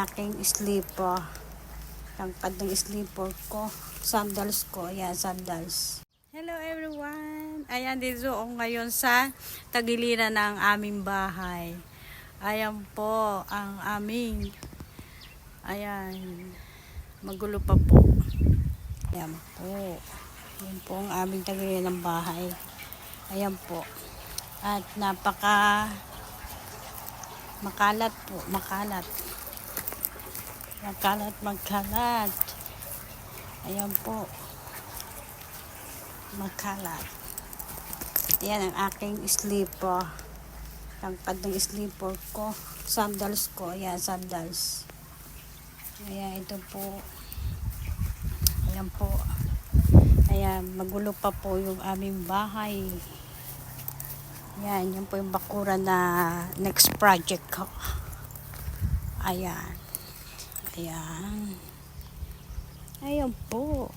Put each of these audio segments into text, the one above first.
aking slipper. Tangkad ng slipper ko. Sandals ko. Ayan, sandals. Hello everyone! Ayan, dito ako ngayon sa tagiliran ng aming bahay. Ayan po ang aming magulo pa po. Ayan po. Ayan po ang aming tagiliran ng bahay. Ayan po. At makalat po. Makalat. Ayan po. Makalat. Ayan ang aking slipper. Tangkad ng slipper ko. Sandals ko. Ayan, sandals. Ayan, ito po. Ayan po. Ayan, magulo pa po yung aming bahay. Ayan, yan po yung bakuran na next project ko. Ayan. Ayan. Ayan po.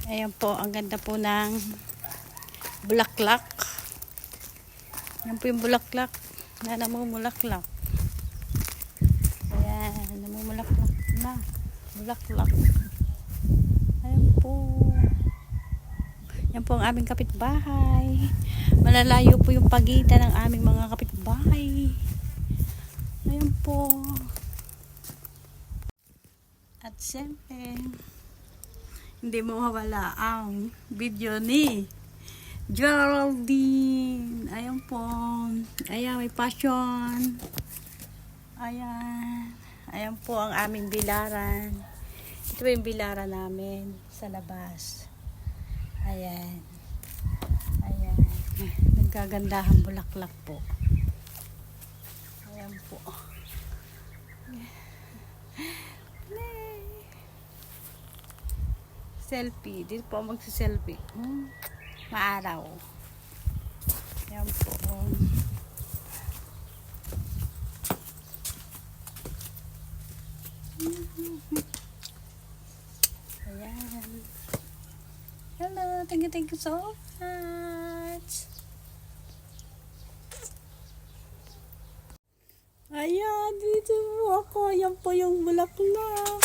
Ayan po, ang ganda po ng bulaklak. Ayan po yung bulaklak na namumulaklak. Ayan, namumulaklak na. Bulaklak. Ayan po. Ayan po ang aming kapitbahay. Malalayo po yung pagitan ng aming mga kapitbahay. Ayan po. At siyempre, hindi mo mawala ang video ni Geraldine. Ayan po. Ayan, may passion. Ayan. Ayan po ang aming bilaran. Ito yung bilaran namin sa labas. Ayan. Ayan. Nagkagandahan bulaklak po. Ayan po. Selfie. Dito po magsiselfie. Maaraw. Ayan po. Ayan. Hello. Thank you so much. Ayan. Dito po ako. Ayan po yung bulaklak.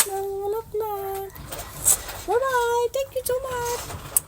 Bye-bye. Thank you so much.